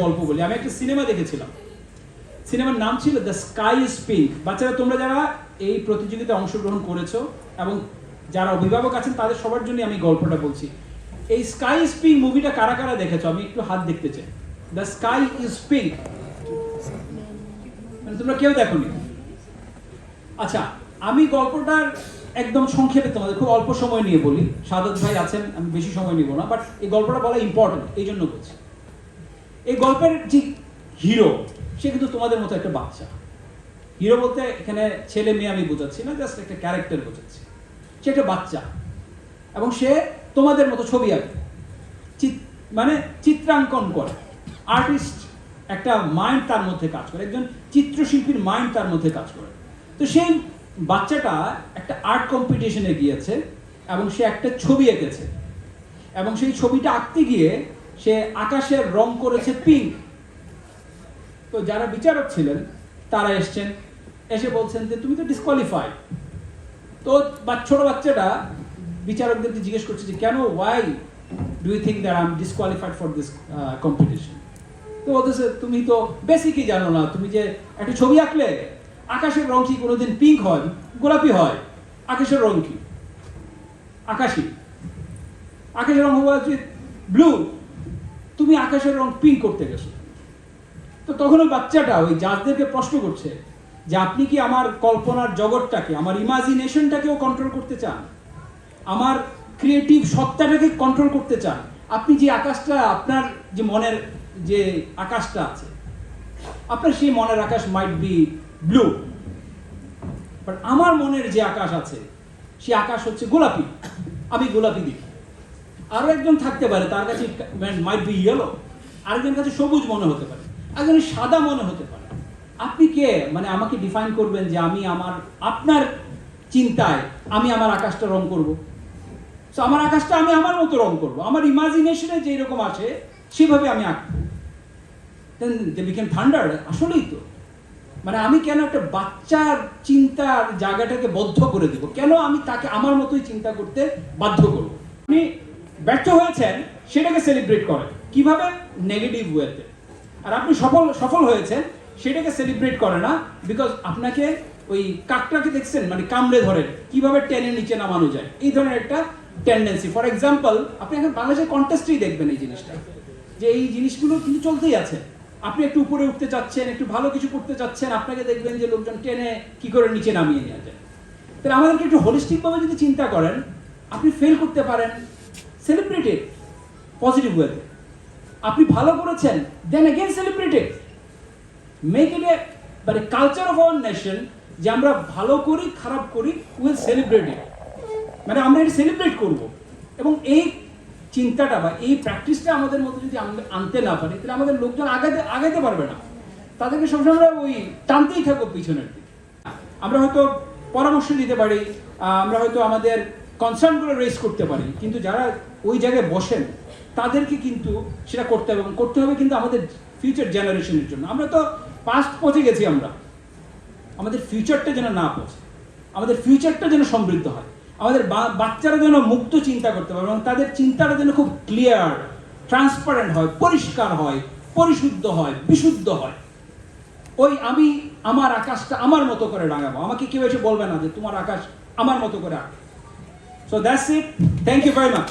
গল্প বলি, আমি একটা সিনেমা দেখেছিলাম, সিনেমার নাম ছিল দ্য স্কাই ইজ পিঙ্ক। বাচ্চারা, তোমরা যারা এই প্রতিযোগিতায় অংশগ্রহণ করেছো এবং যারা অভিভাবক আছেন তাদের সবার জন্য আমি গল্পটা বলছি। এই স্কাই ইজ পিঙ্ক মুভিটা কারা কারা দেখেছো? আমি একটু হাত দেখতে চাই। দ্য স্কাই ইজ পিঙ্ক, মানে তোমরা কেউ দেখোনি? আচ্ছা, আমি গল্পটার একদম সংক্ষেপে তোমাদের খুব অল্প সময় নিয়ে বলি। সাদত ভাই আছেন, আমি বেশি সময় নিব না, বাট এই গল্পটা বলা ইম্পর্টেন্ট, এই জন্য বলছি। এই গল্পের যে হিরো, সে কিন্তু তোমাদের মতো একটা বাচ্চা। হিরো বলতে এখানে ছেলে মেয়ে আমি বোঝাচ্ছি না, জাস্ট একটা ক্যারেক্টার বোঝাচ্ছি। সে একটা বাচ্চা এবং সে তোমাদের মতো ছবি আঁকে, মানে চিত্রাঙ্কন করে। আর্টিস্ট একটা মাইন্ড তার মধ্যে কাজ করে, একজন চিত্রশিল্পীর মাইন্ড তার মধ্যে কাজ করে। তো সেই বাচ্চাটা একটা আর্ট কম্পিটিশনে গিয়েছে এবং সে একটা ছবি এঁকেছে এবং সেই ছবিটা আঁকতে গিয়ে সে আকাশের রং করেছে পিঙ্ক। তো যারা বিচারক ছিলেন তারা এসছেন, এসে বলছেন যে তুমি তো ডিসকোয়ালিফাইড। তো ছোট বাচ্চাটা বিচারকদেরকে জিজ্ঞেস করছে যে কেন, why do you think that I'm disqualified for this competition? তো বলতেছে তুমি তো বেসিকই জানো না, তুমি যে একটা ছবি আঁকলে আকাশের রং কি কোনোদিন পিঙ্ক হয়, গোলাপি হয়? আকাশের রং কি? আকাশী, আকাশের রং হওয়া উচিত ব্লু, তুমি আকাশের রং পিঙ্ক করতে গেছো। তো তখন ওই বাচ্চাটা ওই জাজদেরকে প্রশ্ন করছে যে আপনি কি আমার কল্পনার জগৎটাকে, আমার ইমাজিনেশনটাকেও কন্ট্রোল করতে চান? আমার ক্রিয়েটিভ সত্তাটাকে কন্ট্রোল করতে চান? আপনি যে আকাশটা, আপনার যে মনের যে আকাশটা আছে, আপনার সেই মনের আকাশ মাইট বি ব্লু, বাট আমার মনের যে আকাশ আছে সেই আকাশ হচ্ছে গোলাপি, আমি গোলাপি দেখি। আরো একজন থাকতে পারে, তার কাছে মাইট বি ইয়েলো, আরেকজন কাছে সবুজ মনে হতে পারে, একজন সাদা মনে হতে পারে। আপনি কে, মানে আমাকে ডিফাইন করবেন যে আমি আপনার চিন্তায় আমি আমার আকাশটা রং করব? সো আমার আকাশটা আমি আমার মতো রং করব, আমার ইমাজিনেশনে যে রকম আসে সেভাবে আমি আঁকবো। দেন দে বিকেম থান্ডার। আসলেই তো, মানে আমি কেন একটা বাচ্চার চিন্তার জায়গাটাকে বদ্ধ করে দিব? কেন আমি তাকে আমার মতোই চিন্তা করতে বাধ্য করব? আপনি ব্যর্থ হয়েছেন, সেটাকে সেলিব্রেট করেন। কিভাবে? নেগেটিভ ওয়েতে। আর আপনি সফল হয়েছেন, সেটাকে সেলিব্রেট করে না, বিকজ আপনাকে ওই কাকটাকে দেখছেন, মানে কামড়ে ধরেন, কিভাবে টেনে নিচে নামানো যায়, এই ধরনের একটা টেন্ডেন্সি। ফর এক্সাম্পল, আপনি এখন বাংলাদেশের কন্টেস্টেই দেখবেন এই জিনিসটা, যে এই জিনিসগুলো কিন্তু চলতেই আছে। আপনি একটু উপরে উঠতে চাচ্ছেন, একটু ভালো কিছু করতে চাচ্ছেন, আপনাকে দেখবেন যে লোকজন টেনে কি করে নিচে নামিয়ে নেওয়া যায়। তাহলে আমাদেরকে একটু হোলিস্টিকভাবে যদি চিন্তা করেন, আপনি ফেল করতে পারেন, সেলিব্রেট ইট পজিটিভ ওয়েতে। আপনি ভালো করেছেন, then again celebrate it. Make it a মানে কালচার অফ আওয়ার নেশন, যে আমরা ভালো করি খারাপ করি, উইল সেলিব্রেট ইট, মানে আমরা এটা সেলিব্রেট করব। এবং এই চিন্তাটা বা এই প্র্যাকটিসটা আমাদের মধ্যে যদি আনতে না পারি, তাহলে আমাদের লোকজন আগাইতে পারবে না। তাদেরকে সবসময় ওই টানতেই থাকবো পিছনের দিকে। আমরা হয়তো পরামর্শ দিতে পারি, আমরা হয়তো আমাদের কনসার্নগুলো রেজ করতে পারি, কিন্তু যারা ওই জায়গায় বসেন তাদেরকে কিন্তু সেটা করতে হবে, এবং করতে হবে কিন্তু আমাদের ফিউচার জেনারেশনের জন্য। আমরা তো পাস্ট পচে গেছি, আমাদের ফিউচারটা যেন না পচে, আমাদের ফিউচারটা যেন সমৃদ্ধ হয়, আমাদের বাচ্চারা যেন মুক্ত চিন্তা করতে পারে এবং তাদের চিন্তাটা যেন খুব ক্লিয়ার, ট্রান্সপারেন্ট হয়, পরিষ্কার হয়, পরিশুদ্ধ হয়, বিশুদ্ধ হয়। ওই আমি আমার আকাশটা আমার মতো করে রাঙাবো, আমাকে কেউ এসে বলবে না যে তোমার আকাশ আমার মতো করে আঁকো। So that's it, thank you very much.